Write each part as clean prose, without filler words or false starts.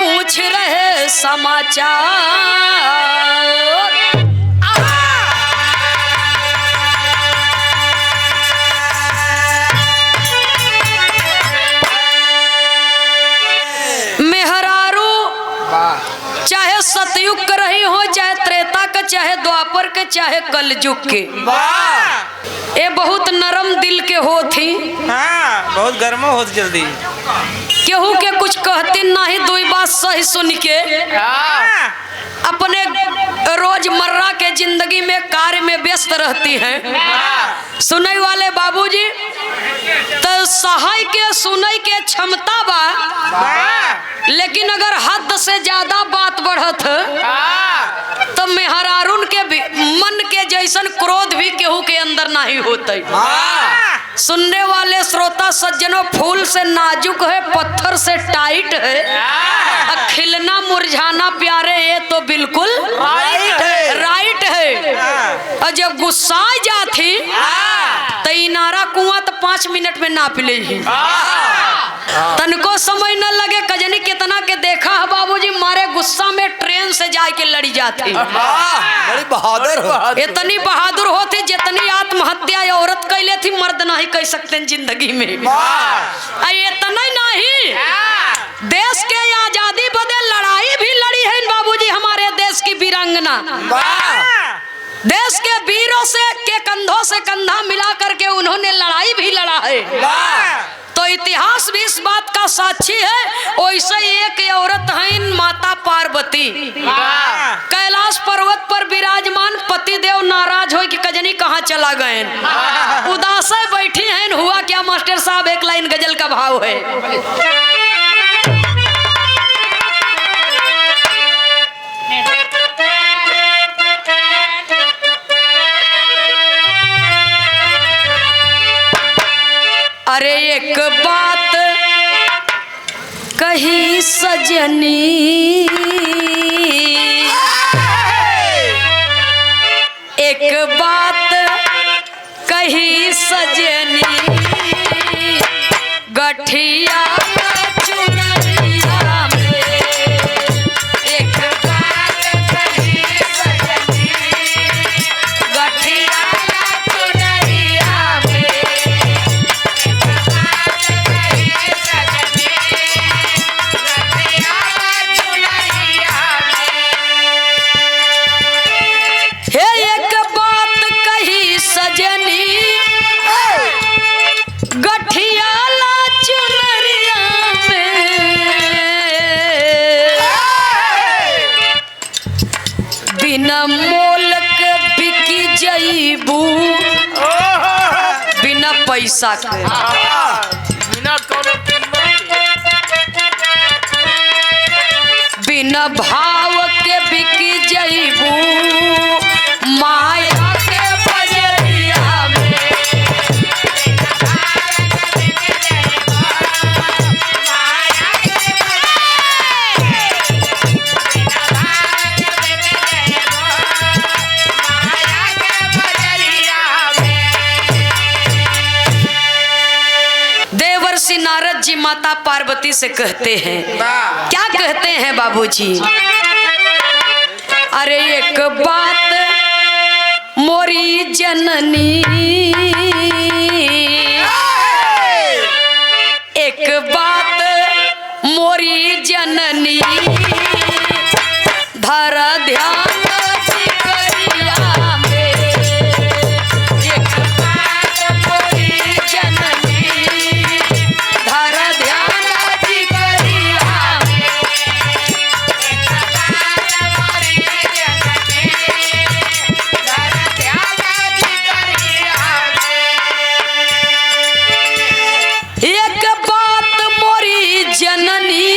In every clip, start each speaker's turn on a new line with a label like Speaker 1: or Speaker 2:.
Speaker 1: पूछ रहे समाचार। चाहे सतयुग के रही हो, चाहे त्रेता के, चाहे द्वापर के, चाहे कलयुग के, ये बहुत नरम दिल के होती।
Speaker 2: हाँ, बहुत गर्म होती जल्दी।
Speaker 1: केहू के कुछ कहती नहीं, दो बात सही सुन के अपने रोजमर्रा के जिंदगी में कार्य में व्यस्त रहती हैं। सुनने वाले बाबूजी तो सहाय के सुनने के क्षमता बा, लेकिन अगर हद से ज्यादा बात बढ़त तो मेहरारून के मन के जैसन क्रोध भी केहू के अंदर नहीं होते। सुनने वाले श्रोता सज्जनों, फूल से नाजुक है, पत्थर से टाइट है, खिलना मुरझाना प्यारे, ये तो बिल्कुल राइट है। और जब गुस्सा जाती तो इनारा कुआं तो 5 मिनट में नाप ले ही, तनको समझ न लगे कजनी कितना के देखा है बाबूजी, मारे गुस्सा में ट्रेन से जाए के लड़ी जाती।
Speaker 3: बड़ी बहादुर हो,
Speaker 1: इतनी बहादुर होती जितनी आत्महत्या औरत कैले थी मर्द नहीं कह सकते जिंदगी में। इतना नहीं, देश के आजादी बदे लड़ाई भी लड़ी है बाबूजी हमारे देश की वीरांगना। देश के वीरों से के कंधों से कंधा मिला करके उन्होंने लड़ाई भी लड़ा है। तो इतिहास भी इस बात का साक्षी है। वैसे एक औरत है माता पार्वती, कैलाश पर्वत पर विराजमान, पतिदेव नाराज हो कि कजनी कहाँ चला गए, उदास बैठी हैं। हुआ क्या मास्टर साहब, एक लाइन गजल का भाव है। अरे एक बात कही सजनी, एक बात कही सजनी, गठिया चुनरिया में, एक बात कही सजनी, गठिया चुनरिया में, बिना मोल के बिकी जईबू, बिना पैसा के, बिना भाव के बिकी जईबू, माया के बजरिया में, देवर्षि नारद जी माता पार्वती से कहते हैं, क्या कहते हैं बाबूजी? अरे एक बात मोरी जननी, एक बात मोरी जननी, धर ध्यान जिगरिया में, एक बात मोरी जननी, धर ध्यान जिगरिया में, एक बात मोरी जननी, धर ध्यान जिगरिया में, एक बात मोरी जननी,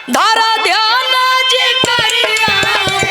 Speaker 1: धर ध्यान जिगरिया में,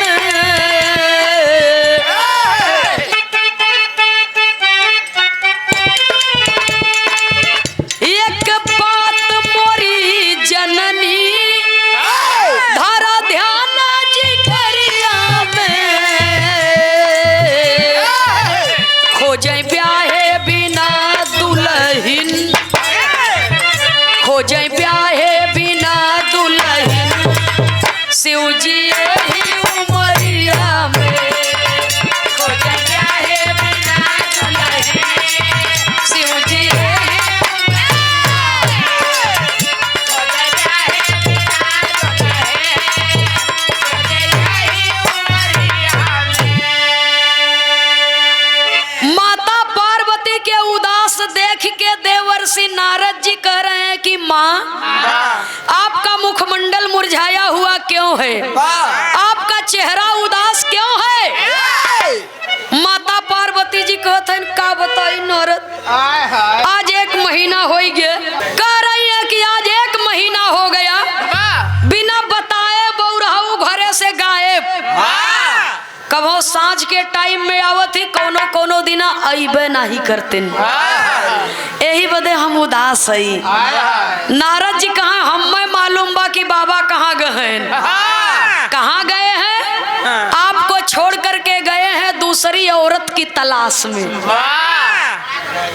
Speaker 1: मुखमंडल मुरझाया हुआ क्यों है? आपका चेहरा उदास क्यों है? माता पार्वती जी कहते हैं का बताई नारद, आज 1 महीना हो गया। कह रही है कि आज 1 महीना हो गया बिना बताए बौरहू घरे से गायब। कभो सांझ के टाइम में आवत ही कोनो कोनो दिना अइबे नहीं करते, यही बदे हम उदास हई। नारद जी कहाँ हमें मालूम बा कि बाबा कहाँ गए हैं, कहाँ गए हैं? आपको छोड़ करके गए हैं दूसरी औरत की तलाश में।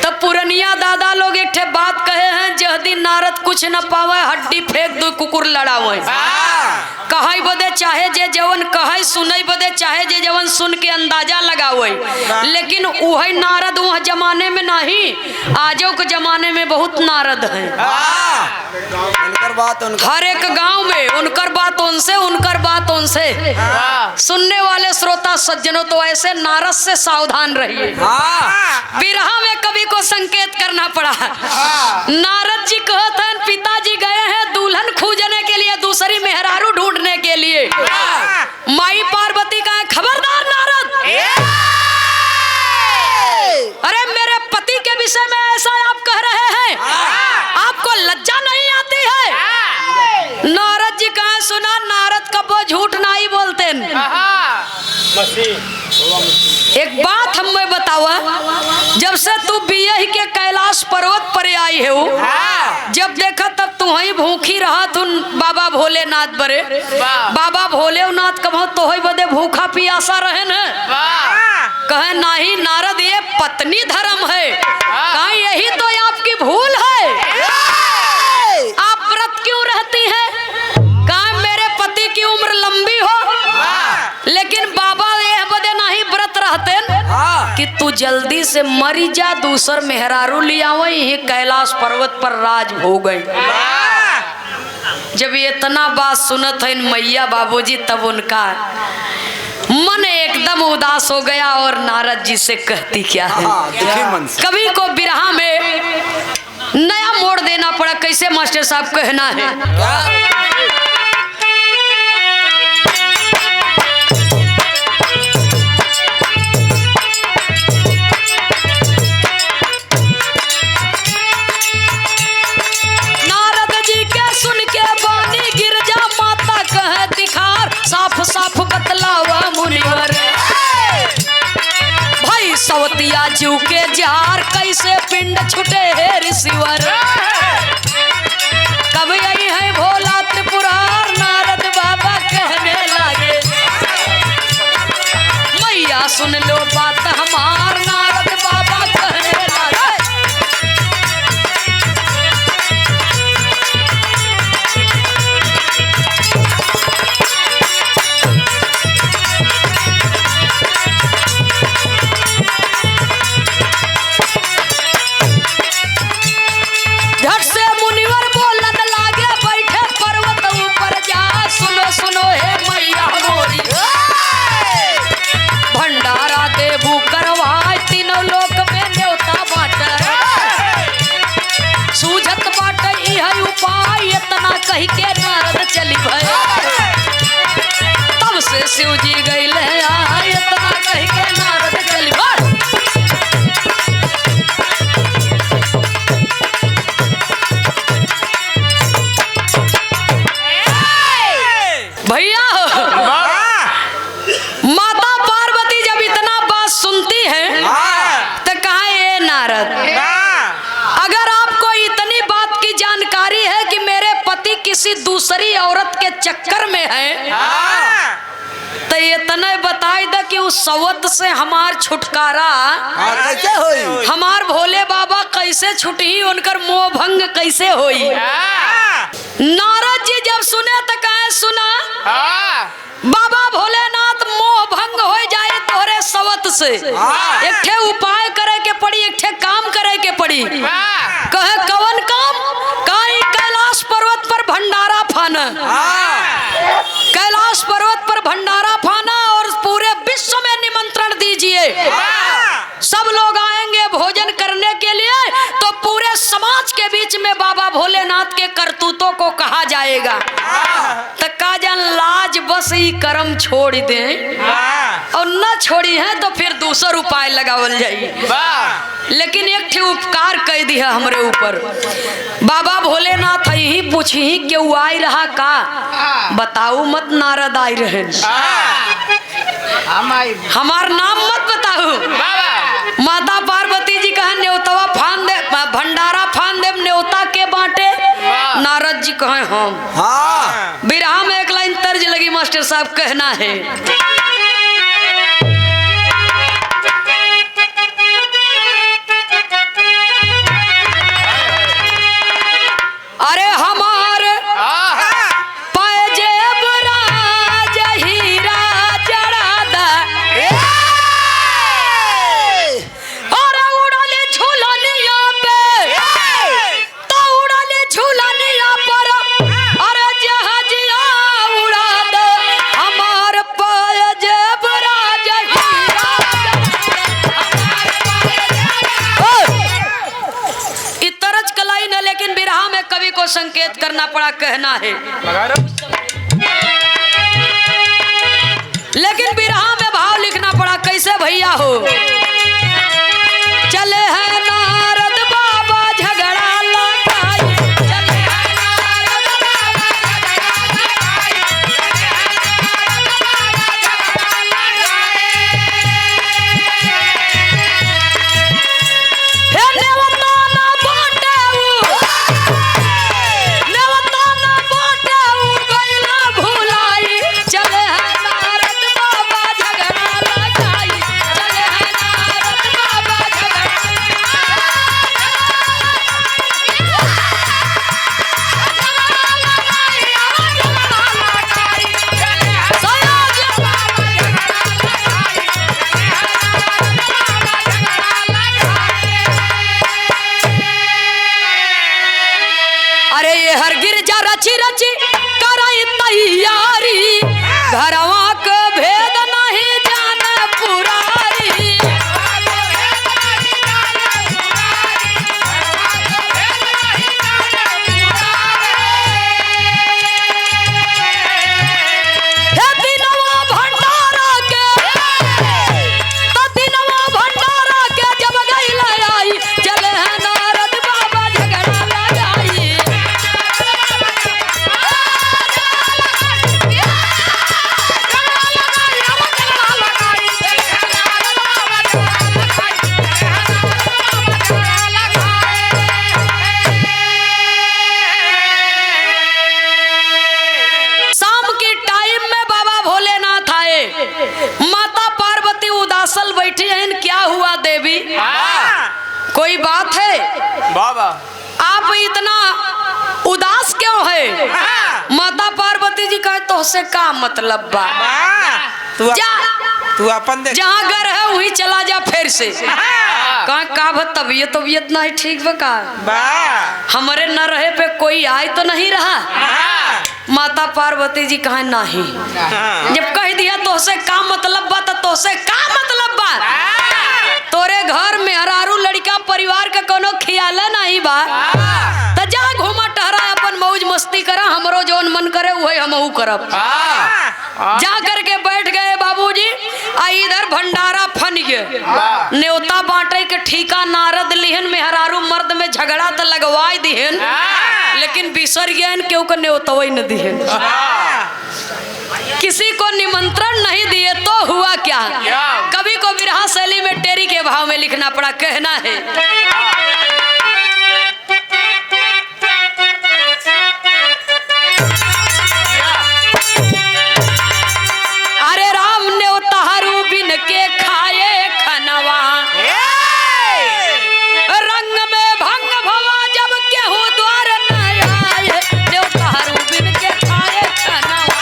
Speaker 1: तब पुरनिया दादा लोग एक ठे बात कहे हैं, जह दिन नारद कुछ न पावे हड्डी फेंक दो कुकुर लड़ावे। कहाई बदे चाहे जे जवन कहे सुनई बदे चाहे जे जवन सुन के अंदाजा लगावे, लेकिन वही नारद वह जमाने में नहीं, आजो के जमाने में बहुत नारद हैं। हर एक गांव में उनकर बात उनसे सुनने वाले श्रोता सज्जनों तो ऐसे नारद से सावधान रहिए। विरहा में कवि को संकेत करना पड़ा। नारद जी कहते हैं पिताजी गए हैं दुल्हन खोजने के लिए, दूसरी मेहरारू ढूंढने के लिए। माई पार्वती का खबरदार नारद, अरे मेरे पति के विषय में ऐसा आप कह रहे हैं, आपको लज्जा नहीं आती है? नारद जी कहा सुना, नारद कबो झूठ नहीं बोलते। एक बात हमें बतावा, जब से तू बियह के कैलाश पर्वत पर आई है, जब देखा तब तू ही भूखी रहा तू बाबा भोलेनाथ बरे। बाबा भोलेनाथ कब तो ही बदे भूखा पियासा रहे न? कहे नहीं नारद ये पत्नी धर्म है। कहा यही तो आपकी भूल है, आप व्रत क्यों रहती है? कहा मेरे पति की उम्र लंबी हो, लेकिन बाबा ये बदे नहीं व्रत रहते कि तू जल्दी से मरी जा, दूसर मेहरारू लिया वही कैलाश पर्वत पर राज हो गई। जब ये इतना बात सुनत है मैया बाबूजी, तब उनका मन एकदम उदास हो गया और नारद जी से कहती क्या है? कवि को बिरहा में नया मोड़ देना पड़ा। कैसे मास्टर साहब कहना है? साफ साफ बतलावा मुनिवर, भाई सवतिया जीव के जार कैसे पिंड छुटे है ऋषिवर। कब आई है भोला त्रिपुरार, नारद बाबा कहने लगे मैया सुन लो बात हमार, नारद बाबा कहने लगे। कही के नारद चली भय, तब से शिव जी गई ले इतना कही के नारद चली भैया। माता पार्वती जब इतना बात सुनती है तो कहा ये नारद, अगर आपको इतनी बात की जानकारी है कि मेरे पति किसी दूसरी औरत के चक्कर में है, तो ये तने बताई दे कि उस सवत से हमार छुटकारा
Speaker 3: कैसे होई?
Speaker 1: हमार भोले बाबा कैसे छुटी, उनकर मोह भंग कैसे होई? नारद जी जब सुने तो कहे सुना, बाबा भोलेनाथ मोह भंग हो जाए तोरे सवत से, एक ठे उपाय करे के पड़ी, एक ठे काम करे के पड़ी। कहे कवन काम? काई कैलाश पर्वत पर भंडारा फाना, कैलाश पर्वत पर भंडारा फाना और पूरे विश्व में निमंत्रण दीजिए। सब लोग आएंगे भोजन करने के लिए, तो पूरे समाज के बीच में बाबा भोलेनाथ के करतूतों को कहा जाएगा। आज बस ये कर्म छोड़ दे और न छोड़ी है तो फिर दूसर उपाय लगावल जाई। लेकिन एक ठे उपकार कह दिया हमरे ऊपर। बाबा भोलेनाथ यही पूछी क्यों आई रहा का, बताऊ मत नारद आई रहे, हमार नाम मत बताऊ। माता पार्वती जी कहा न्योतवा फान दे, भंडारा फान दे, न्योता के बांटे। नारद जी कहे हम।
Speaker 3: हाँ।
Speaker 1: बिरहा में एक लाइन तर्ज लगी मास्टर साहब, कहना है अरे हमार पैजेब राज हीरा जड़ादा, अरे उड़ाले झूलनिया पे तो उड़ाले झूलनिया पर, अरे जहाजिया उड़ा दे हमार पैजेब राज हीरा। इतरज कलाई न, लेकिन बिरहा में कवि को संकेत करना पड़ा, कहना है लेकिन बिरहा में भाव लिखना पड़ा। कैसे भैया हो, चले हैं नारद बाबा झगड़ा लगाई, चले हैं नारद बाबा झगड़ा रची रची कराई तैयारी, घरवा के भेद नहीं जाने पुरारी। हे दिनवा भंडारा के, तो दिनवा भंडारा के जब गई आई, चले हैं नारद बाबा झगड़ा लगाई। माता पार्वती उदासल बैठी हैं। क्या हुआ देवी, कोई बात है?
Speaker 2: बाबा
Speaker 1: आप इतना उदास क्यों है? माता पार्वती जी कहे तो से का मतलब बा,
Speaker 2: तू अपन देख,
Speaker 1: जहाँ घर है वही चला जा फिर से। कहा का तबीयत नहीं ठीक बा, हमारे न रहे पे कोई आए तो नहीं रहा? माता पार्वती जी कहे नहीं। जब कह दिया तो से का मतलब बा, तो से का मतलब बा? तोरे घर में हरारू लड़का परिवार का कोनो ख्याल नहीं बा, तो जा घूमा टहरा अपन मौज मस्ती करा, हमरो जोन मन करे वही हमहू करब। जा करके बैठ गए बाबूजी। इधर भंडारा फन गए, न्योता बांटे के ठीका नारद लिहन में हरारू मर्द में झगड़ा तो लगवाई दिहन, लेकिन बिसर गए क्यों को न्योतवई न दिहन। किसी को निमंत्रण नहीं दिए तो हुआ क्या? कवि को विरहा शैली में टेरी के भाव में लिखना पड़ा, कहना है अरे राम न्योता हरू बिन के खाए खनवा, रंग में भंग भवा जब केहू द्वार न आए, न्योता हरू बिन के खाए खनवा।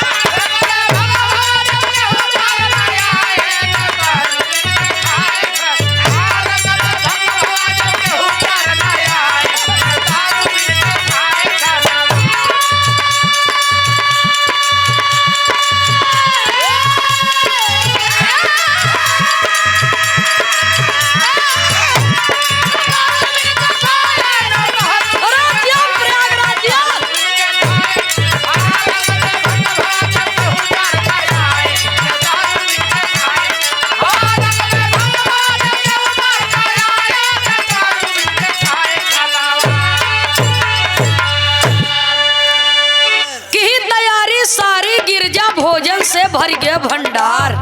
Speaker 1: भोजन से भर गया भंडार,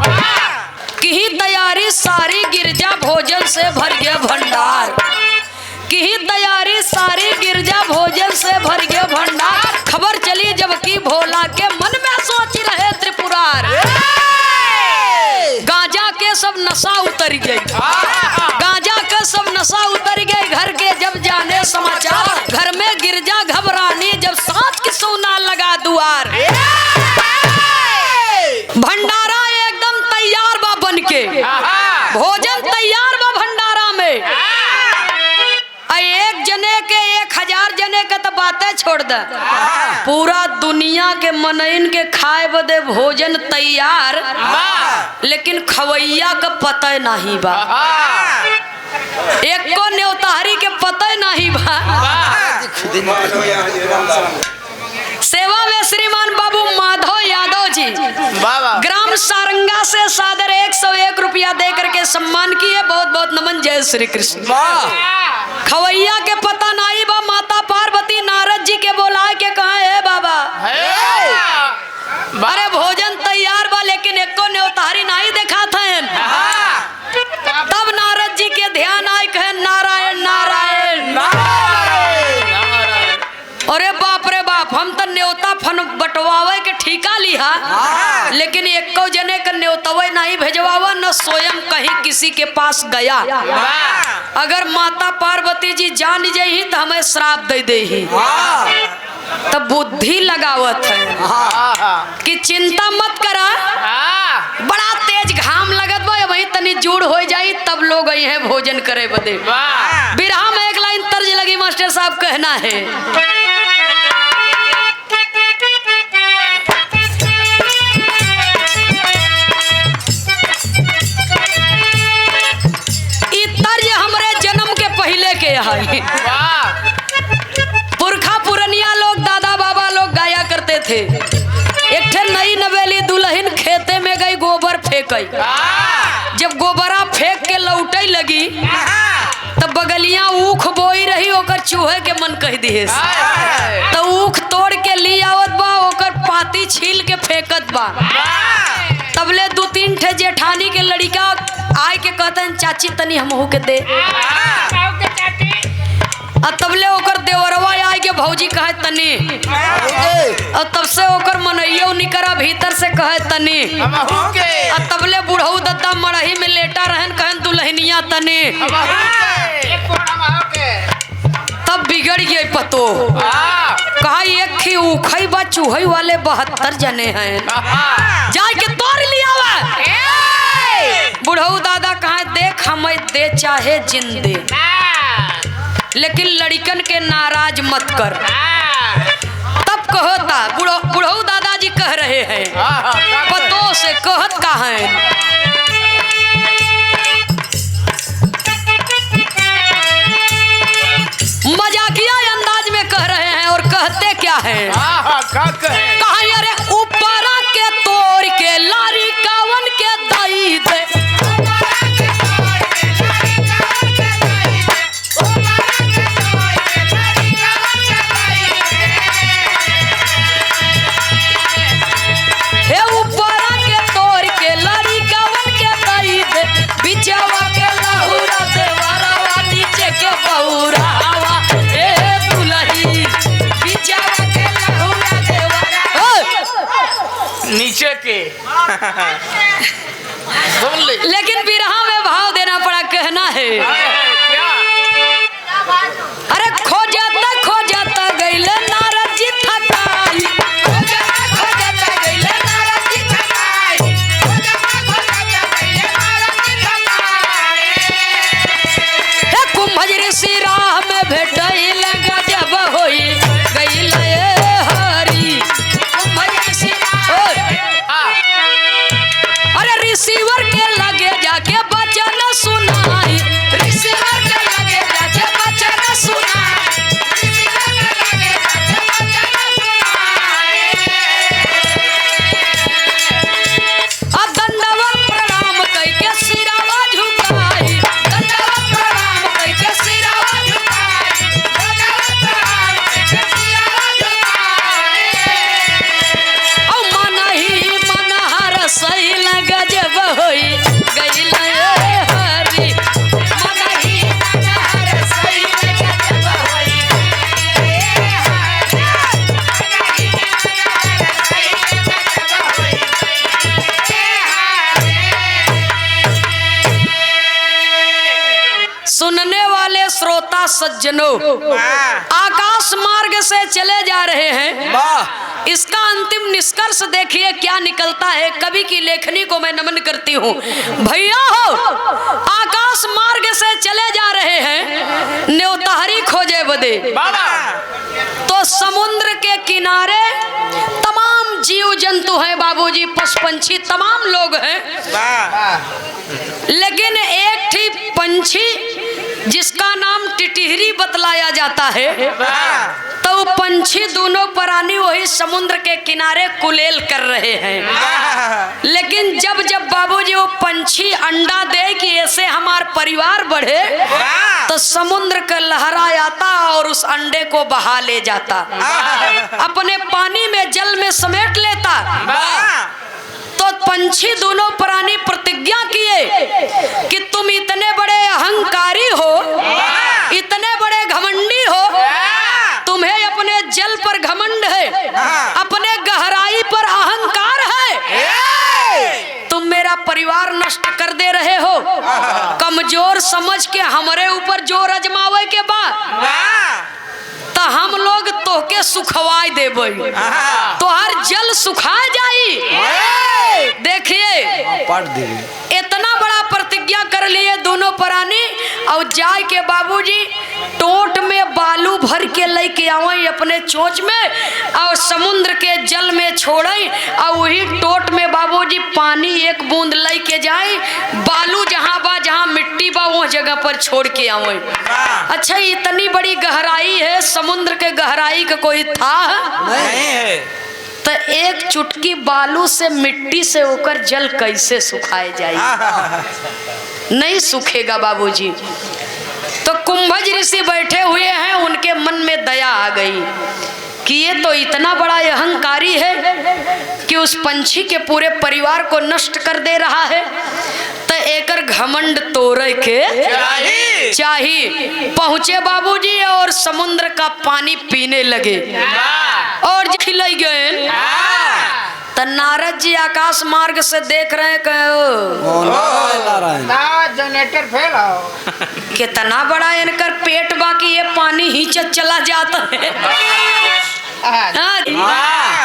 Speaker 1: की तैयारी सारी गिरजा भोजन से भर गया भंडार, की तैयारी सारी गिरजा भोजन से भर गया भंडार। खबर चली जबकि भोला के मन में सोच रहे त्रिपुरार, गांजा के सब नशा उतर गई, गांजा के सब नशा उतर गई। घर के जब जाने समाचार, घर में गिरजा घबरानी जब सांच की सोना लगा दुआर। भंडारा एकदम तैयार बा बन के, भोजन तैयार बा भंडारा में। एक जने के 1000 जने के तो बातें छोड़ दे, पूरा दुनिया के मनइन के खाए बदे भोजन तैयार, लेकिन खवैया का पता नहीं बा, एक को न्योतारी के पता नहीं बा। सेवा में श्रीमान बाबू माधव यादव जी ग्राम सारंगा से सादर 101 रुपया दे करके सम्मान किए, बहुत बहुत नमन। जय श्री कृष्ण। खवैया के पता नहीं बा, माता पार्वती नारद जी के बोला के कहा है बाबा अरे भोजन तैयार बा, लेकिन एको न्योतारी नहीं देखा था। तब नारद जी के ध्यान आए, कहे नारायण नारायण अरे बाप रे बाप, हम तो न्योता फन बटवावे के ठीका लिहा, लेकिन एको जने का न्योतवे नहीं भेजवावा, न स्वयं कहीं किसी के पास गया। अगर माता पार्वती जी जान जाही तो हमें श्राप दे देही। तब बुद्धि लगावत है कि चिंता मत करा, बड़ा तेज घाम लगत बा, वही तनी जुड़ हो जाई तब लोग आई है भोजन करे बदे। बिरहा में एक लाइन तर्ज लगी, मास्टर साहब कहना है, पहले के है पुरखा पुरनिया लोग दादा बाबा लोग गाया करते थे। एक ठे नई नवेली दुल्हन खेते में गई, गोबर फेंक, जब गोबरा फेंक के लौटे लगी तब बगलियां ऊख बोई रही, ओकर चूहे के मन कह दिए तो ऊख तोड़ के ली आवत बा, ओकर पाती छील के फेंकत बा। तबले 2-3 ठे जेठानी के लड़का आए के कहते चाची तनी हमहू के दे, तबले ओकर देवरवा आए के भौजी कहे तनी, और तब से ओकर मनइयो निकरा भीतर से कहे तनी, तबले बुढ़ऊ दद्दा मड़ही में लेटा रहन कहन दुल्हनिया तनी। तब बिगड़ गए पतो, कहा एक ही उखई बा, चूहई वाले 72 जने हैं, जाए के तोड़ लिया। बुढ़ऊ दादा कहे देख हमें दे चाहे जिंदे, लेकिन लड़कन के नाराज मत कर। तब कहता बुढ़ऊ दादाजी कह रहे हैं पतों से, कहत का है मजाकिया अंदाज में कह रहे हैं, और कहते क्या है, कहा अरे ऊपरा के तोड़ के लारी कावन के दई दे,
Speaker 2: नीचे के
Speaker 1: लेकिन बिरहा में भाव देना पड़ा, कहना है अरे खोजत गईले नारद जी थकाई, कुंभ ऋषि राह में भेटैल गजब होई गईल हरी। अरे रिसीवर के लगे जाके बचन सुनाई, रिसीवर होई गई हरी मनही नगर सही गजब होई सुनने वाले श्रोता सज्जनों, आकाश मार्ग से चले जा रहे हैं।
Speaker 3: वाह
Speaker 1: इसका अंतिम निष्कर्ष देखिए क्या निकलता है। कवि की लेखनी को मैं नमन करती हूँ। भैया हो, आकाश मार्ग से चले जा रहे हैं न्योताहरी खोजे बदे, तो समुद्र के किनारे तमाम जीव जंतु हैं बाबूजी, पशु पंछी तमाम लोग हैं, लेकिन एक ठीक पंछी जिसका नाम टिटहरी बतलाया जाता है, तो वो पंछी दोनों प्राणी वही समुद्र के किनारे कुलेल कर रहे हैं। लेकिन जब जब बाबूजी वो पंछी अंडा दे कि ऐसे हमार परिवार बढ़े, तो समुद्र का लहरा आता और उस अंडे को बहा ले जाता, अपने पानी में जल में समेट लेता। तो पंछी दोनों प्राणी प्रतिज्ञा किए कि तुम इतने बड़े अहंकारी हो, इतने बड़े घमंडी हो, तुम्हें अपने जल पर घमंड है, अपने गहराई पर अहंकार है, तुम मेरा परिवार नष्ट कर दे रहे हो। कमजोर समझ के हमारे ऊपर जोर अजमावे के बाद तो हम लोग तोहके सुखवाई देबे, तो हर जल सुखा जाई। देखिए इतना बड़ा प्रतिज्ञा कर लिए दोनों प्राणी, और जाय के बाबूजी टोट में बालू भर के लेके आवे अपने चोंच में, और समुद्र के जल में छोड़े, और वही टोट में बाबूजी पानी एक बूंद लेके जाए, बालू जहाँ बा जहाँ मिट्टी बा वो जगह पर छोड़ के आवे। अच्छा, इतनी बड़ी गहराई है, समुद्र के गहराई का कोई था
Speaker 2: नहीं है,
Speaker 1: तो एक चुटकी बालू से मिट्टी से होकर जल कैसे सुखाए जाए? नहीं सूखेगा बाबूजी। तो कुंभज ऋषि बैठे हुए हैं, उनके मन में दया आ गई कि ये तो इतना बड़ा अहंकारी है कि उस पंछी के पूरे परिवार को नष्ट कर दे रहा है, तो एकर घमंड तोड़े के चाहिए। पहुंचे बाबूजी और समुद्र का पानी पीने लगे और खिलाई गए। तो नारद जी आकाश मार्ग से देख रहे हैं,
Speaker 3: जनरेटर फेल हो,
Speaker 1: कितना बड़ा इनकर पेट, बाकी ये पानी ही चला जाता है।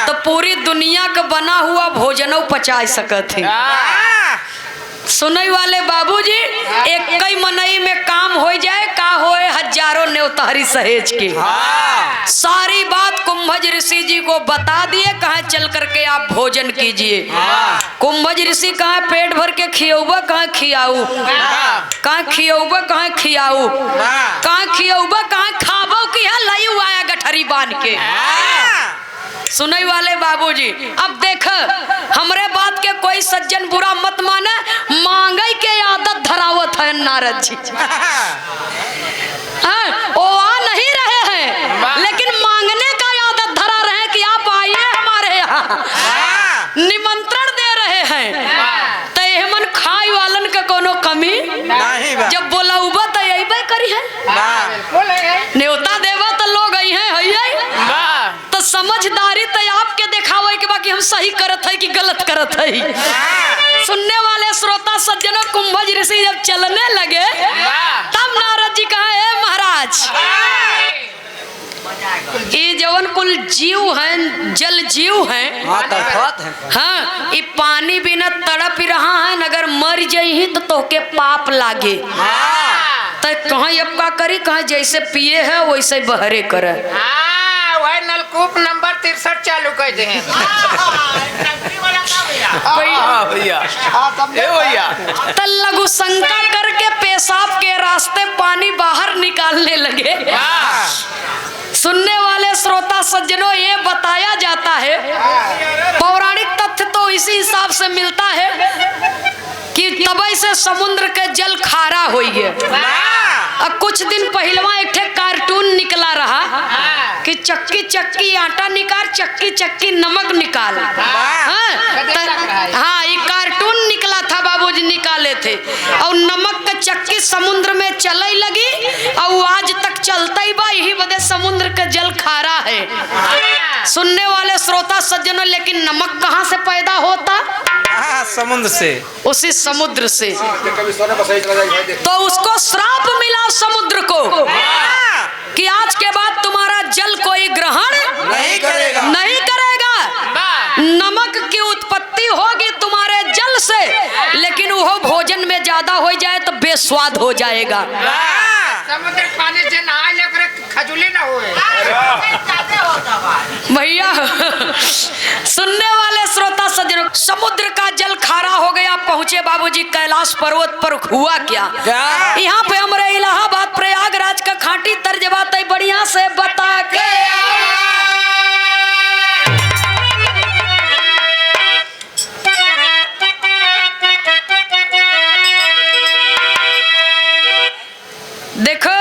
Speaker 1: तो पूरी दुनिया का बना हुआ भोजनों पचा सकत है। सुनई वाले बाबूजी, एक कई मनई में काम हो जाए, का होए हजारों न्योताहरी सहेज के। सारी बात कुंभज ऋषि जी को बता दिए, कहा चल करके आप भोजन कीजिए। कुंभज ऋषि कहा पेट भर के खियौबा, कहा खियाऊ, कहा खियौबा, कहा खियाऊ, कहा खियौबा, कहा खाबो की है लयू आया गठरी बांध के। सुनई वाले बाबूजी, अब देख हमरे बात के कोई सज्जन बुरा मत माने, मांगे के आदत धरावत है नारद जी। ओ आ नहीं रहे हैं, लेकिन मांगने का आदत धरा रहे कि आप आइए हमारे यहाँ, निमंत्रण दे रहे हैं। तो एमन खाई वालन का कोनो कमी
Speaker 2: नहीं,
Speaker 1: जब बोला उबा तो अबे करी है, न्योता देवा तो लोग आई हैं, तो समझदारी तो आपके दिखावे के बाकी हम सही करत है कि गलत करत है। सुनने वाले श्रोता सज्जनों, कुंभज ऋषि जब चलने लगे तब नारद जी कहा, हे महाराज, ये जवन कुल जीव हैं, जल जीव हैं, हाँ, ये पानी बिना तड़प रहा है, अगर मर जाही तो तोके पाप लागे। तो कहाँ अब का करी, कहाँ जैसे पिए है वैसे बहरे करे।
Speaker 3: नलकूप नंबर 63 चालू कर दे।
Speaker 1: तो लघु शंका करके पेशाब के रास्ते पानी बाहर निकालने लगे। सुनने वाले श्रोता सज्जनों, ये बताया जाता है, पौराणिक तथ्य तो इसी हिसाब से मिलता है कि तबई से समुद्र के जल खारा हुई है। अब कुछ दिन पहलवा एक कार्टून निकला रहा कि चक्की चक्की आटा निकाल, चक्की चक्की नमक निकाल। हाँ, ये कार्टून निकला था बाबू निकाले थे और नमक का चक्की समुद्र में चले लगी और आज तक चलता ही बा, यही वजह समुद्र का जल खारा है। सुनने वाले श्रोता सज्जनों, लेकिन नमक कहाँ से पैदा होता?
Speaker 2: समुद्र से,
Speaker 1: उसी समुद्र से। तो उसको श्राप मिला समुद्र को कि आज के बाद तुम्हारा जल कोई ग्रहण
Speaker 2: नहीं करेगा।
Speaker 1: नहीं करेगा। नमक की उत्पत्ति होगी तुम्हारे जल से, लेकिन वो भोजन में ज्यादा हो जाए तो बेस्वाद हो जाएगा।
Speaker 3: समुद्र पानी से नहा लेकर खजूली ना हुए
Speaker 1: भैया सुनने वाले श्रोता सज्जनों, समुद्र का जल खारा हो गया। पहुंचे बाबूजी कैलाश पर्वत पर। हुआ क्या? यहाँ पे हमारे इलाहाबाद प्रयागराज का खाटी तर्जबा तय बढ़िया से बता के देखो,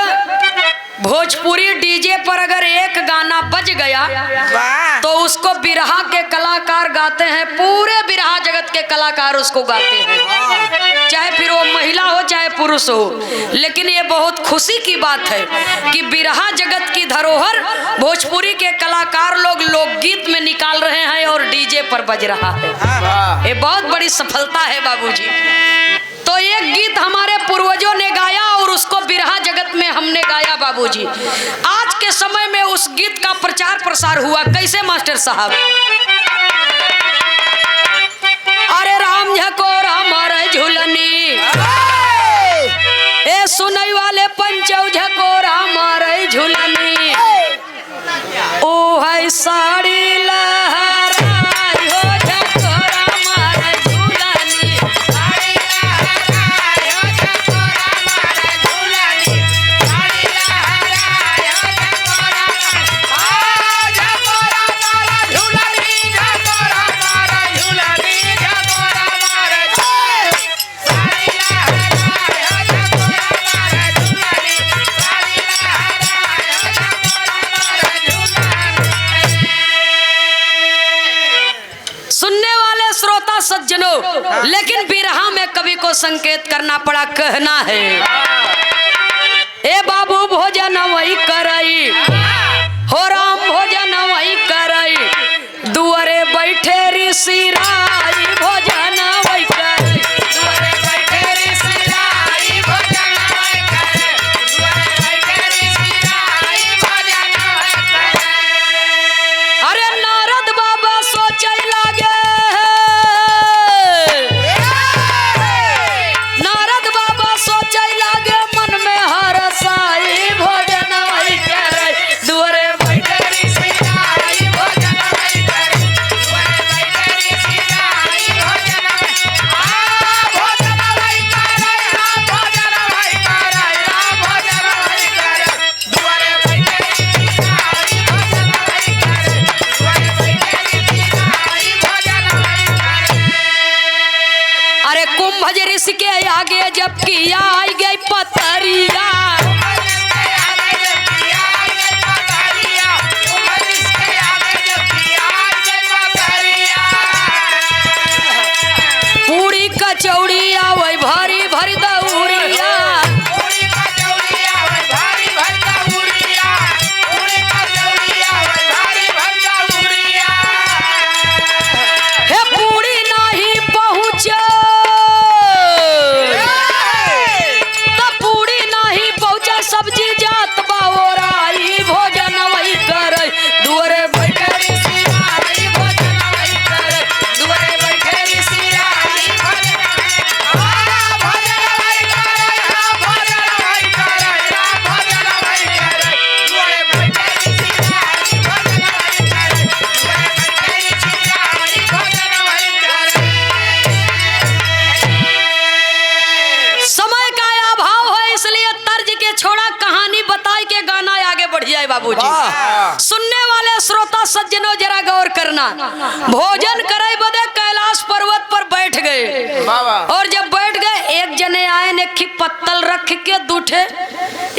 Speaker 1: भोजपुरी डीजे पर अगर एक गाना बज गया तो उसको बिरहा के कलाकार गाते हैं, पूरे बिरहा जगत के कलाकार उसको गाते हैं, चाहे फिर वो महिला हो चाहे पुरुष हो। लेकिन ये बहुत खुशी की बात है कि बिरहा जगत की धरोहर भोजपुरी के कलाकार लोग लोकगीत में निकाल रहे हैं और डीजे पर बज रहा है। ये बहुत बड़ी सफलता है बाबूजी। तो एक गीत हमारे पूर्वजों ने गाया और उसको बिरहा जगत में हमने गाया बाबूजी। आज के समय में उस गीत का प्रचार प्रसार हुआ। कैसे मास्टर साहब? अरे राम झकोरा मारे झुलनी, ए सुनई वाले पंचौ झकोरा मारे झुलनी, ओ है साड़ी लहराई हो झकोरा मारे झुलनी। सज्जनों, लेकिन बिरहा में कवि को संकेत करना पड़ा, कहना है ए बाबू भोजन वही करई हो राम भोजन वही करई, दुआरे बैठे ऋषि राई भोजन वही करई, दुआरे बैठे ऋषि राई भोजन वही करई, दुआरे बैठे ऋषि राई भोजन वही करई। अरे नारद बाबा सोचे लागे, नारद बाबा सोचे लागे मन में हरसाई भोजन वही करई, दुआरे बैठे ऋषि राई भोजन वही करई, दुआरे बैठे ऋषि राई भोजन वही भोजन वही करई, भोजन वही करई, भोजन वही करई, दुआरे बैठे ऋषि राई भोजन वही करई, दुआरे बैठे ऋषि राई भोजन वही करई। अरे कुंभ ऋषि के आगे जब किया आई गई पतरिया, पूरी कचौड़ी आवै भारी भरी दौरिया, हे पूरी नहीं पहुँचे तब पूरी नहीं पहुँचा, सब्जी जात बाओराई भोजन वही करई, दुआरे बैठे ऋषि राई भोजन वही करई, दुआरे बैठे ऋषि राई भोजन वही करई, भोजन वही करई, भोजन वही करई, दुआरे बैठे ऋषि राई भोजन वही करई, दुआरे बैठे ऋषि राई भोजन वही करई। समय का अभाव है, इसलिए तर्ज के छोड़ा कहानी बताई के गाना आगे बढ़ जाए बाबूजी। सुनने वाले श्रोता सज्जनों जरा गौर करना, भोजन करे बदे कैलाश पर्वत पर बैठ गए और जब बैठ गए एक जने आए ने की पत्तल रख के दूठे,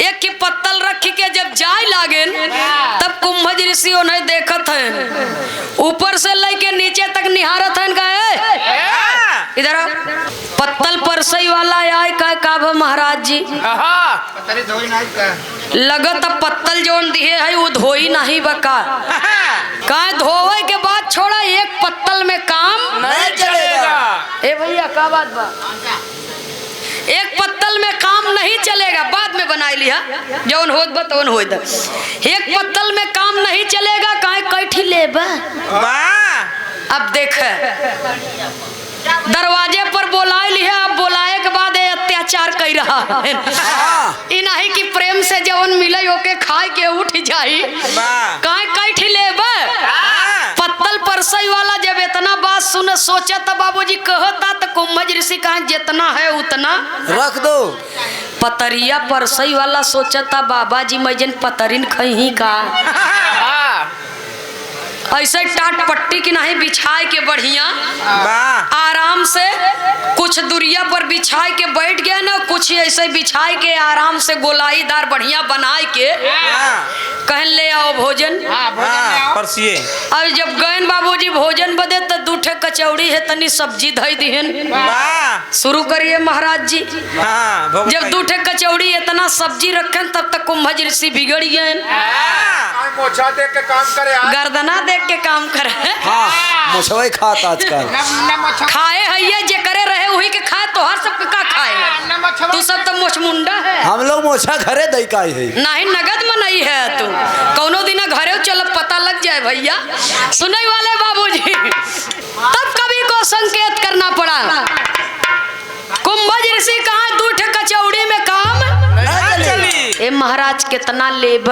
Speaker 1: एक की पत्तल रख के जब जाए लागे तब कुंभ ऋषि उन्हें देखत हैं, ऊपर से लेके नीचे तक निहारत हैं, कहे इधर आओ। पत्तल परसई वाला आय का महाराज जी
Speaker 3: पतरी धोई नहीं का
Speaker 1: लगत पत्तल जोन दिए है वो धोई नहीं बका का धोवे के बाद छोड़ा एक पत्तल में काम
Speaker 2: नहीं चलेगा।
Speaker 1: ए भैया का बात बा एक पत्तल में काम नहीं चलेगा बाद में बना लिया जौन होत बा तौन होत एक पत्तल में काम नहीं चलेगा काहे कैठी लेबा अब देख दरवाजे पर बुलाए लिया अब बुलाए के बाद अत्याचार कर रहा है ई नहीं कि प्रेम से जवन मिले ओके खाए के उठ जाई काहे कैठी लेबा पत्तल परसई वाला जब इतना बात सुन सोचा था बाबूजी कहता तो कुंभज ऋषि कहा जितना है उतना
Speaker 2: रख दो।
Speaker 1: पतरिया परसई वाला सोचा था बाबा जी मैं जन पतरिन खही का ऐसे टाट पट्टी की नहीं बिछाए के बढ़िया आराम से कुछ दूरिया पर बिछाए के बैठ गया ना कुछ ऐसे बिछाए के आराम से गोलाईदार बढ़िया बनाए के कहन ले आओ भोजन
Speaker 2: परसिए।
Speaker 1: अब जब गए बाबूजी भोजन बदे तो दूठे कचौड़ी है तनी सब्जी धई दिहन शुरू करिए महाराज जी। जब दूठे कचौड़ी इतना सब्जी रखन तब तक कुंभज ऋषि बिगड़ गए
Speaker 3: मोछा देख के काम करे
Speaker 1: गर्दना देख के काम करे
Speaker 2: मुझे खात आजकल
Speaker 1: खाए है ये जे करे रहे वही के खाए तो हर सब का खाए तू सब तो मोछ मुंडा है
Speaker 2: हम लोग मोछा घरे दई का है
Speaker 1: नहीं नगद में नहीं है तू कौनो दिन घरे चल पता लग जाए भैया सुनने वाले बाबूजी तब कभी को संकेत करना पड़ा कुंभज ऋषि कहा दूठे कचौड़ी में काम ए महाराज कितना लेब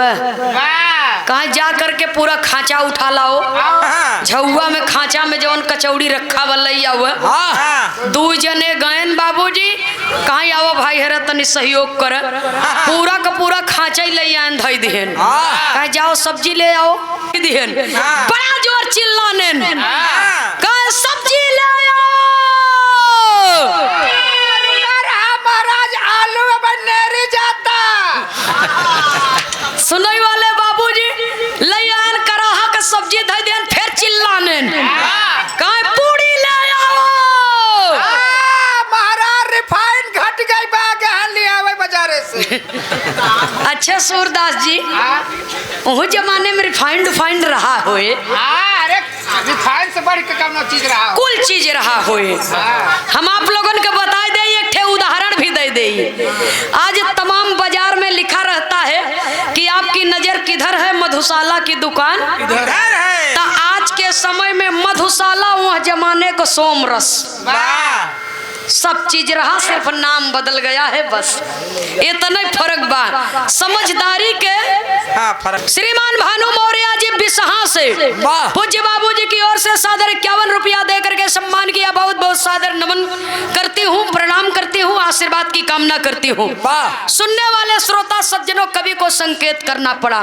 Speaker 1: कहा जा करके पूरा खांचा उठा लाओ झुआ में खांचा में जवन कचौड़ी रखा वाला हुआ दू जने गयन बाबूजी कहीं आओ भाई हरे तनी सहयोग कर पूरा का पूरा खांचा ही ले आन धई दिहन कहीं जाओ सब्जी ले आओ दिहन बड़ा जोर चिल्लाने कहीं सब्जी ले आओ
Speaker 3: महाराज आलू बनने जाता
Speaker 1: सुनई वाले बाबूजी लैन कराहा के सब्जी धई देन फिर चिल्लाने काहे पूरी ले आओ
Speaker 3: महाराज रिफाइन घट गई बाग ले आवे बाजारे से
Speaker 1: अच्छा सूरदास जी ओह जमाने में रिफाइंड रहा होए
Speaker 3: अरे रिफाइन से बढ़ के कौन चीज रहा हो
Speaker 1: कुल चीज रहा होए हम आप लोगन के बता दे एक ठे उदाहरण भी दे दे आज तमाम बाजार में लिखा रहता है कि आपकी नजर किधर है मधुशाला की दुकान
Speaker 2: इधर है।
Speaker 1: तो आज के समय में मधुशाला वह जमाने को सोमरस सब चीज रहा सिर्फ नाम बदल गया है बस इतना फर्क बा समझदारी के
Speaker 2: फर्क।
Speaker 1: श्रीमान भानु मौर्य जी बिसहा से पूज्य बाबूजी की ओर से सादर 51 रुपया दे करके सम्मान किया बहुत बहुत सादर नमन करती हूँ प्रणाम करती हूँ आशीर्वाद की कामना करती हूँ। सुनने वाले श्रोता सज्जनों कवि को संकेत करना पड़ा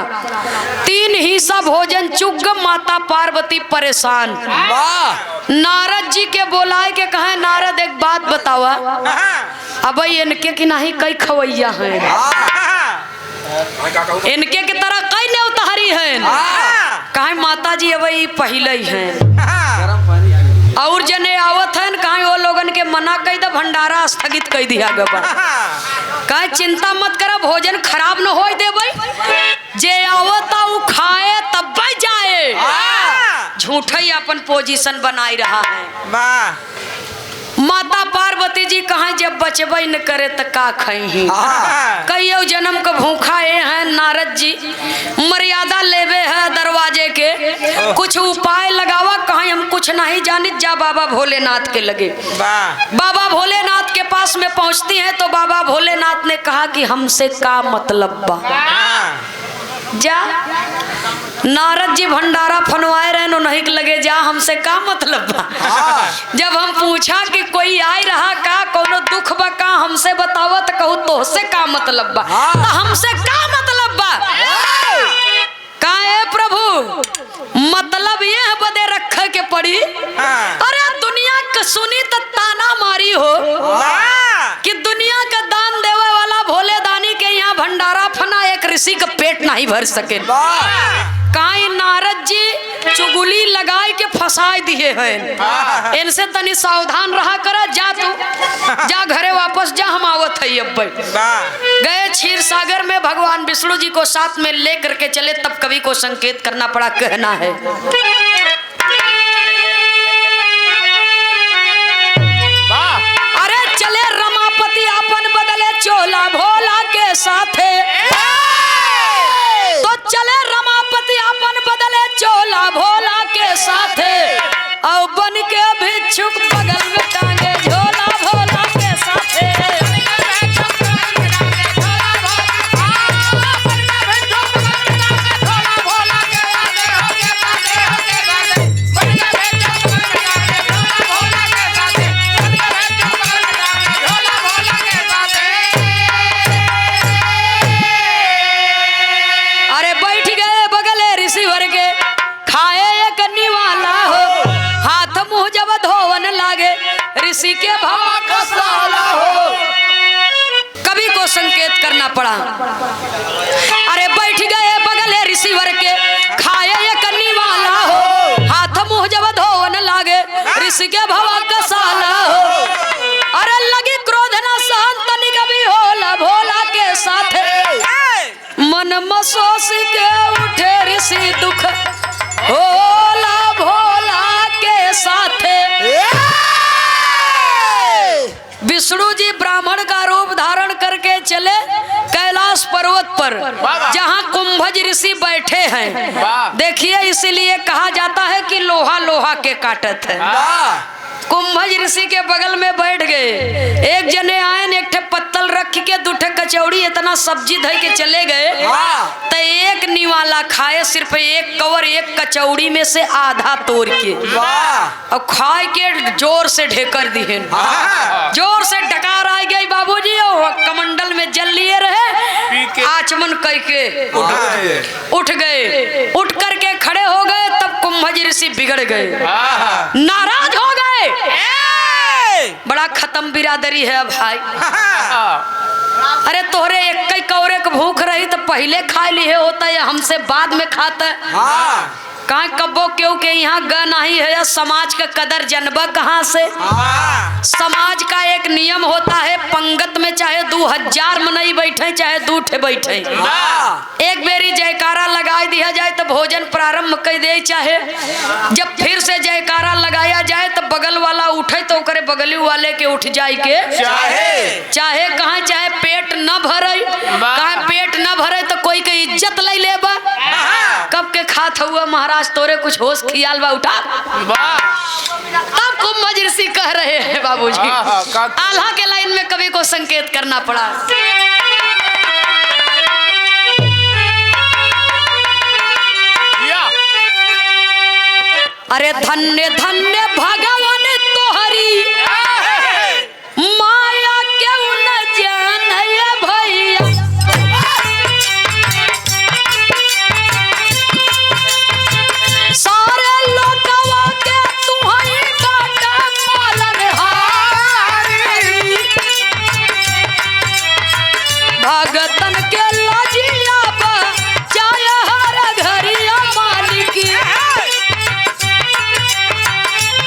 Speaker 1: 3 हिस्सा भोजन चुग माता पार्वती परेशान नारद जी के बोलाए के कहे नारद एक बात बतावा अब इनके की नहीं कई खवैया हैं इनके की तरह कई ने उतारी हैं कहे माता जी अब पहले ही हैं और जने आवत हैं कहे वो लोगन के मना कई दे भंडारा स्थगित कर दिया गया कहे चिंता मत करो भोजन खराब न हो दे भाई जे आवता वो खाए तब जाए झूठा ही अपन पोजीशन बनाई रहा है। माता पार्वती जी कहा जब बचबई न करे तो का खई कईयो जन्म का भूखा हैं नारद जी मर्यादा लेवे है दरवाजे के कुछ उपाय लगावा कहीं हम कुछ नहीं जानी जा बाबा भोलेनाथ के लगे बाबा भोलेनाथ के पास में पहुंचती हैं तो बाबा भोलेनाथ ने कहा कि हमसे का मतलब बा जा नारद जी भंडारा फनवाए रहे नो नहीं लगे जा हमसे का मतलब बा जब हम पूछा कि कोई आई रहा का कोनो दुख बा का हमसे बतावा तो कहू तो से का मतलब बा तो हमसे का मतलब बा का है प्रभु मतलब ये बदे रखे के पड़ी अरे दुनिया के सुनी तो ताना मारी हो कि दुनिया का दान देवे वाला भोले दानी के यहाँ भंडारा फना एक ऋषि का पेट नहीं भर सके काई नारद जी चुगली लगाई के फंसाए दिए हैं। इनसे तनी सावधान रहा करा। जा तू जा घरे वापस जा, हम आवत है अब। गए क्षीर सागर में भगवान विष्णु जी को साथ में लेकर के चले, तब कवि को संकेत करना पड़ा। कहना है अरे चले रमापति अपन बदले चोला भोला के साथे, तो चले रमापति अपन बदले चोला भोला के साथे, और बन के भिक्षुक बगल में टांगे झोला भोला के साथे। ऋषि के भवा का साला हो, कवि को संकेत करना पड़ा। अरे बैठ गए बगले ऋषिवर के, खाए ये कन्नी वाला हो, हाथ मुंह जब धोवन लागे, ऋषि के भवा का साला हो। अरे लगी क्रोध न सहन तनी कभी होला भोला के साथ, मन मसोस के उठे ऋषि दुख होला भोला के साथ। विष्णु जी ब्राह्मण का रूप धारण करके चले कैलाश पर्वत पर, जहाँ कुंभज ऋषि बैठे हैं। देखिए इसीलिए कहा जाता है कि लोहा लोहा के काटत है। कुंभज ऋषि के बगल में बैठ गए। एक जने आए ने एक ठे पत्तल रख के दूठे कचौड़ी इतना सब्जी धई के चले गए, तो एक निवाला खाए, सिर्फ एक कवर एक कचौड़ी में से आधा तोड़ के और खाए के जोर से ढेकर दिए। जोर से डकार आ गई बाबूजी, और कमंडल में जल लिए रहे, आचमन कह के उठ गए। उठ करके खड़े हो गए, तब कुंभज ऋषि बिगड़ गए, नाराज हो गए। बड़ा खत्म बिरादरी है भाई। अरे तोहरे एक कई कौरे के भूख रही तो पहले खा लिए होता है, हमसे बाद में खाता है। कहाँ कब्बो क्यों के यहाँ ग नहीं है, या समाज का कदर जनबा कहाँ से। समाज का एक नियम होता है, पंगत में चाहे 2000 मनई बैठे चाहे 2 ठे बैठे, एक बेरी जयकारा लगा दिया जाए तो भोजन प्रारंभ कर दे, चाहे जब फिर से जयकारा लगाया जाए तो बगल वाला उठे तो करे बगली वाले के उठ जाए के चाहे कहाँ, चाहे पेट न भरे, कहाँ पेट न भरे तो कोई के इज्जत ले लेबा। कब के खात हुआ महाराज, तोरे कुछ होश खियाल बा, उठा। तब कुंभज ऋषि कह रहे हैं बाबूजी, आल्हा के लाइन में कवि को संकेत करना पड़ा। अरे धन्य धन्य भगवान तोहरी माया क्यों न जाने भैया, सारे लोगवा के तू ही बाटा पालनहारी, भगतन के लजिया चाहे हर घरिया मालिकी,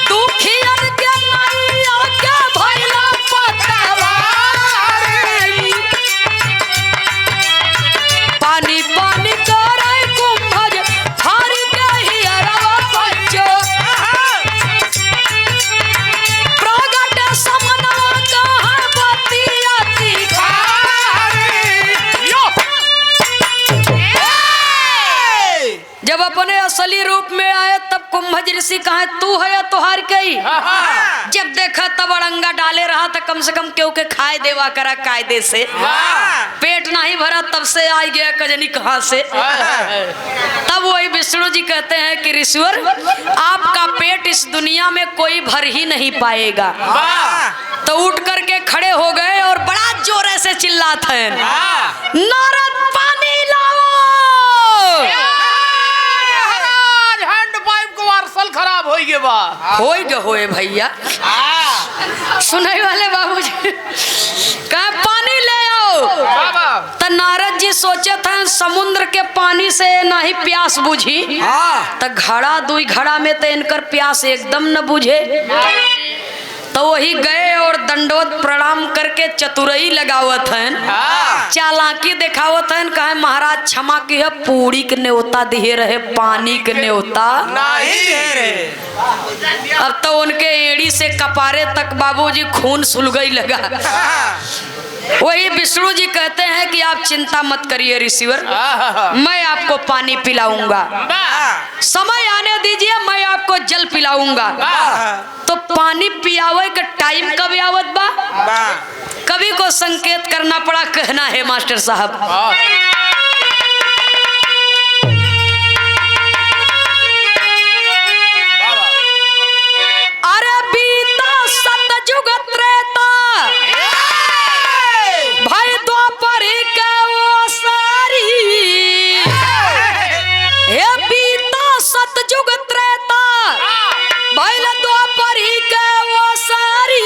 Speaker 1: दुखियन के नैया के भैला पतवारी, पानी पानी करे कुंभज हर के हियरवा बच्चो, प्रगट समनवा कहाँ बतिया जब अपने असली रूप में आए तब कुंभज ऋषि कहा तू है या तुहार कई। जब देखा तब अड़ंगा डाले रहा था, कम से कम क्यों के खाए देवा करा कायदे से, पेट नहीं भरा तब से आ गया कजनी कहाँ से। तब वही विष्णु जी कहते हैं कि ऋषिवर आपका पेट इस दुनिया में कोई भर ही नहीं पाएगा। तो उठ करके खड़े हो गए और बड़ा जोर से चिल्लाते हैं, नारद पानी लाओ।
Speaker 3: खराब हो गए बा
Speaker 1: होए भैया। सुनाई वाले बाबूजी कहा पानी ले आओ। तो नारद जी सोचे थे समुद्र के पानी से नहीं प्यास बुझी, तो घड़ा दुई घड़ा में तो इनकर प्यास एकदम न बुझे। तो वही गए और दंडवत प्रणाम करके चतुरई लगावत हैं, चालाकी दिखावत हैं। कहे महाराज क्षमा की है, पूरी के न्योता दिए रहे, पानी के न्योता
Speaker 2: नहीं रे।
Speaker 1: अब तो उनके एड़ी से कपारे तक बाबूजी खून सुलगई लगा। वही विष्णु जी कहते हैं कि आप चिंता मत करिए ऋषिवर, मैं आपको पानी पिलाऊंगा, समय आने दीजिए, मैं आपको जल पिलाऊंगा। तो पानी पियावे का टाइम कब आवत बा, कभी को संकेत करना पड़ा, कहना है मास्टर साहब। अरे बीता सतयुग त्रेता भाई द्वापर के वो सारी, हे बीता सतयुग त्रेता भाई द्वापर के वो सारी,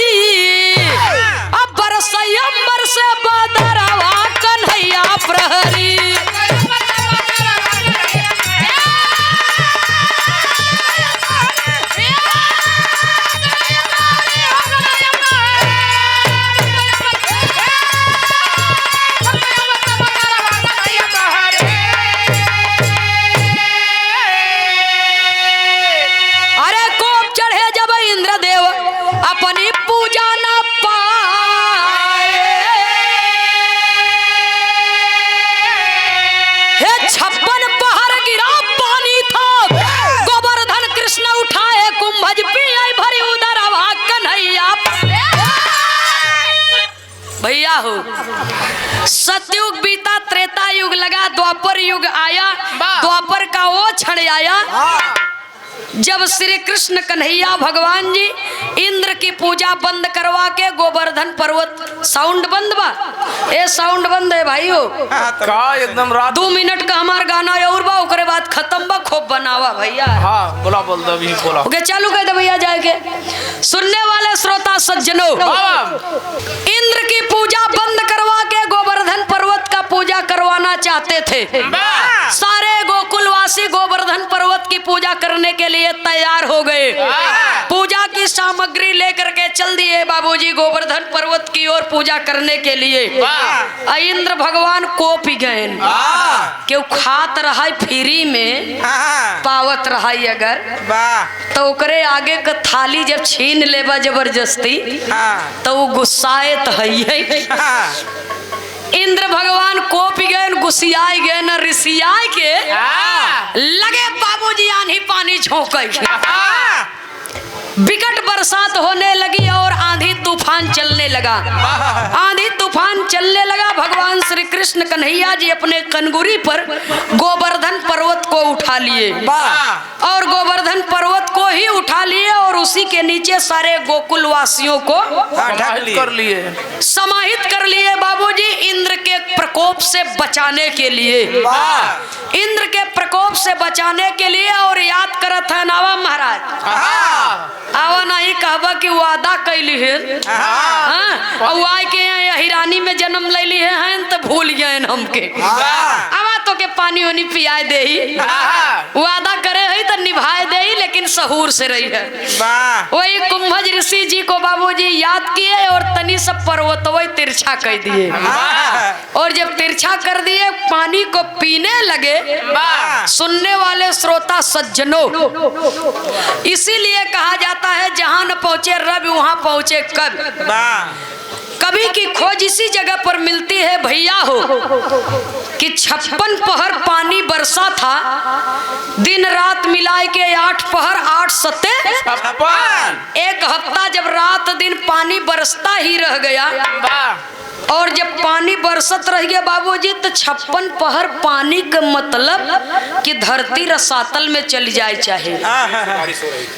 Speaker 1: अब बरस अंबर से बदरवा कन्हैया प्रहरी। अपनी पूजा न पाए, हे 56 पहर गिरा पानी था, गोवर्धन कृष्ण उठाए कुंभज पिए भरी उदर कन्हैया। भैया हो, सतयुग बीता, त्रेता युग लगा, द्वापर युग आया। द्वापर का वो क्षण आया जब श्री कृष्ण कन्हैया भगवान जी इंद्र की पूजा बंद करवा के गोवर्धन पर्वत, साउंड बंद बा, ए साउंड बंद है भाई हो
Speaker 2: का एकदम रात
Speaker 1: 2 मिनट का हमार गाना और बा, ओकरे बाद खत्म बा, खूब बनावा भैया।
Speaker 2: हाँ बोला बोल दो भी बोला।
Speaker 1: ओके चालू कर दे भैया जाए के। सुनने वाले श्रोता सज्जनों, इंद्र की पूजा बंद करवा के गोवर्धन पर्वत का पूजा करवाना चाहते थे। सारे गोकुलवासी गोवर्धन पर्वत की पूजा करने के लिए तैयार हो गए। पूजा की सामग्री लेकर के चल दिए बाबूजी गोवर्धन पर्वत की ओर पूजा करने के लिए। इंद्र भगवान को पी गए, क्यों खात रहा फ्री में पावत रहा, अगर तो ओकरे आगे का थाली जब छीन लेबा जबरदस्ती तो वो गुस्साए तो है। इंद्र भगवान को पी गए, गुस्सियाए गए, न ऋषियाए के लगे बाबूजी आंधी पानी झोंके, विकट बरसात होने लगी और आंधी तूफान चलने लगा। आंधी तूफान चलने लगा, भगवान श्री कृष्ण कन्हैया जी अपने कनगुरी पर गोवर्धन पर्वत को उठा लिए और गोवर्धन पर्वत को ही उठा लिए और उसी के नीचे सारे गोकुल वासियों को
Speaker 2: कर लिए,
Speaker 1: समाहित कर लिए बाबूजी, इंद्र के प्रकोप से बचाने के लिए। इंद्र के प्रकोप से बचाने के लिए। और याद करत है नावा महाराज, आवा नहीं कहबा कि वादा कैली है, और आए के हिरानी में जन्म ले ली है तो भूल गए हमके, आवा तो के पानी वानी पियाए दे, वादा करे है तो निभाए दे, लेकिन सहूर से रही है। वही कुंभज ऋषि जी को बाबूजी याद किए और तनी सब पर्वत वही तिरछा कर दिए, और जब तिरछा कर दिए पानी को पीने लगे। सुनने वाले श्रोता सज्जनों, इसीलिए कहा जाता है जहां न पहुंचे रब वहां पहुंचे कब। कभी की खोज इसी जगह पर मिलती है भैया हो कि 56 पहर पानी बरसा था, दिन रात मिलाए के 8 पहर 8 सत्ते 1 हफ्ता जब रात दिन पानी बरसता ही रह गया। और जब पानी बरसत रह गया बाबूजी तो 56 पहर पानी का मतलब कि धरती रसातल में चली जाए। चाहे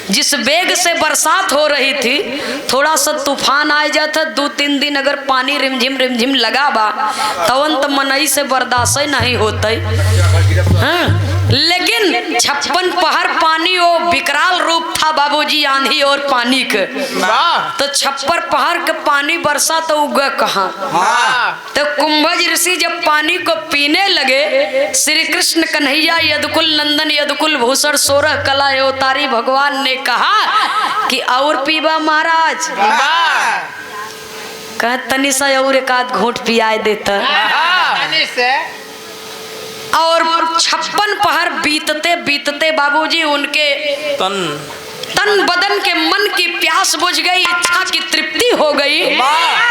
Speaker 1: जिस वेग से बरसात हो रही थी, थोड़ा सा तूफान आ जाता, 2-3 दिन अगर पानी रिमझिम लगा बा तवन तो मनई से बर्दाश्त नहीं होते। हाँ? लेकिन 56 पहर पानी वो विकराल रूप था बाबूजी, आंधी और पानी के। तो 56 पहर के पानी बरसा तो उगा कहाँ। तो कुंभज ऋषि जब पानी को पीने लगे, श्री कृष्ण कन्हैया यदुकुल नंदन यदुकुल भूषण 16 कला अवतारी भगवान ने कहा कि और पीबा महाराज। कह तनी सा और एक आध घूंट पियाए देता। और 56 पहर बीतते बीतते बाबूजी उनके तन बदन के मन की प्यास बुझ गई, इच्छा की तृप्ति हो गई,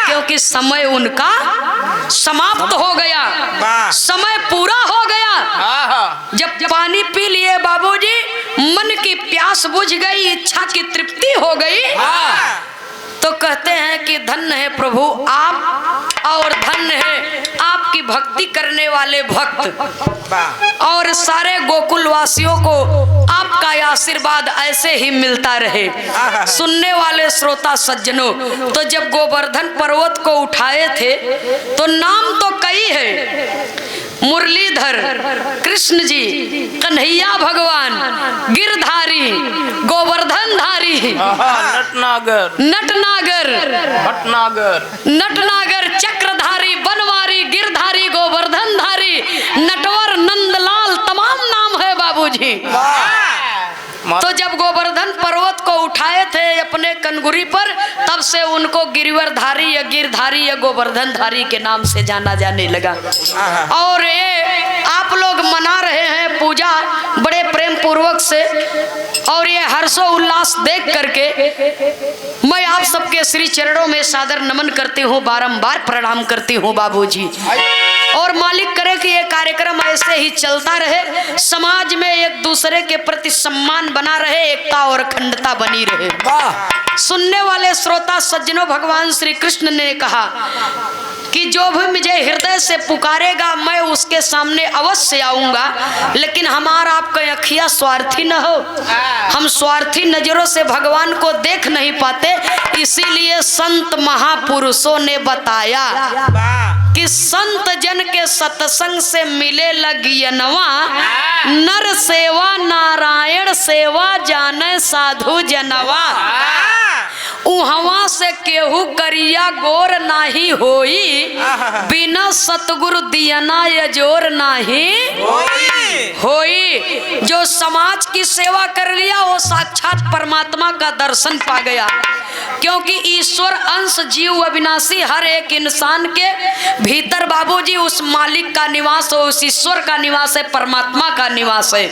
Speaker 1: क्योंकि समय उनका समाप्त हो गया, समय पूरा हो गया। जब पानी पी लिए बाबूजी, मन की प्यास बुझ गई, इच्छा की तृप्ति हो गई, तो कहते हैं कि धन्य है प्रभु आप, और धन्य है आपकी भक्ति करने वाले भक्त, और सारे गोकुल वासियों को आपका आशीर्वाद ऐसे ही मिलता रहे। सुनने वाले श्रोता सज्जनों, तो जब गोवर्धन पर्वत को उठाए थे तो नाम तो कई है, मुरलीधर कृष्ण जी, कन्हैया भगवान, गिरधारी, गोवर्धनधारी,
Speaker 2: नटनागर,
Speaker 1: नटनागर, नटनागर, चक्रधारी, बनवारी, गिरधारी, गोवर्धनधारी, नटवर, नंदलाल, तमाम नाम है बाबूजी। तो जब गोवर्धन पर्वत को उठाए थे अपने कनगुरी पर, तब से उनको गिरिवरधारी या गिरधारी या गोवर्धनधारी के नाम से जाना जाने लगा। और ये आप लोग मना रहे हैं पूजा बड़े प्रेम पूर्वक से, और ये हर्षो उल्लास देख करके मैं आप सबके श्री चरणों में सादर नमन करती हूँ, बारंबार प्रणाम करती हूँ बाबूजी। और मालिक करे कि ये कार्यक्रम ऐसे ही चलता रहे, समाज में एक दूसरे के प्रति सम्मान बना रहे, एकता और अखंडता बनी रहे। सुनने वाले श्रोता सज्जनों, भगवान श्री कृष्ण ने कहा कि जो भी मुझे हृदय से पुकारेगा मैं उसके सामने अवश्य आऊंगा, लेकिन हमारा आपका अखियां स्वार्थी न हो, हम स्वार्थी नजरों से भगवान को देख नहीं पाते। इसीलिए संत महापुरुषों ने बताया कि संत जन के सत्संग से मिले लगियनवा, नर सेवा नारायण सेवा जाने साधु जनवा, उहवा से केहू करिया गोर नाही होई, बिना सतगुरु दियना यजोर नाही होई। जो समाज की सेवा कर लिया वो साक्षात परमात्मा का दर्शन पा गया, क्योंकि ईश्वर अंश जीव अविनाशी हर एक इंसान के भीतर बाबूजी उस मालिक का निवास है, उस ईश्वर का निवास है, परमात्मा का निवास है।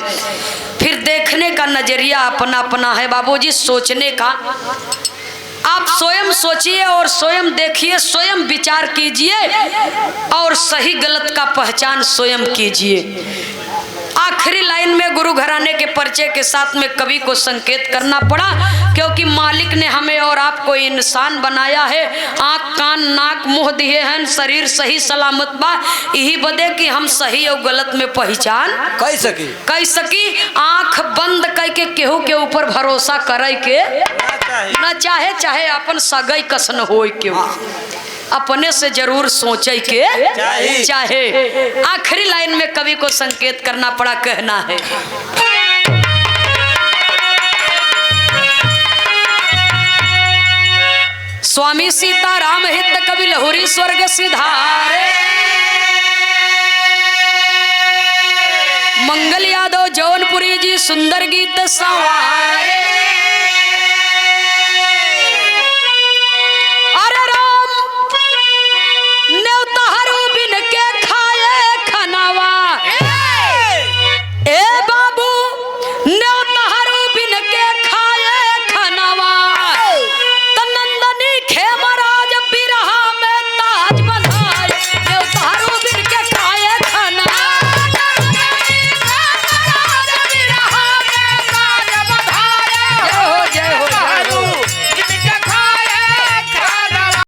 Speaker 1: फिर देखने का नजरिया अपना अपना है बाबूजी, सोचने का। आप स्वयं सोचिए और स्वयं देखिए, स्वयं विचार कीजिए और सही गलत का पहचान स्वयं कीजिए। आखिरी लाइन में गुरु घराने के परिचय के साथ में कवि को संकेत करना पड़ा, क्योंकि मालिक ने हमें और आपको इंसान बनाया है। आँख कान नाक मुंह दिए हैं, शरीर सही सलामत बा, यही बदे कि हम सही और गलत में पहचान कह सकी। आँख बंद करके केहू के ऊपर भरोसा करे के न चाहे अपन सगई कसन हो के, अपने से जरूर सोचे के चाहे। आखिरी लाइन में कवि को संकेत करना पड़ा, कहना है स्वामी सीताराम हित कवि लहुरी स्वर्ग सिधारे, मंगल यादव जौनपुरी जी सुंदर गीत संवारे।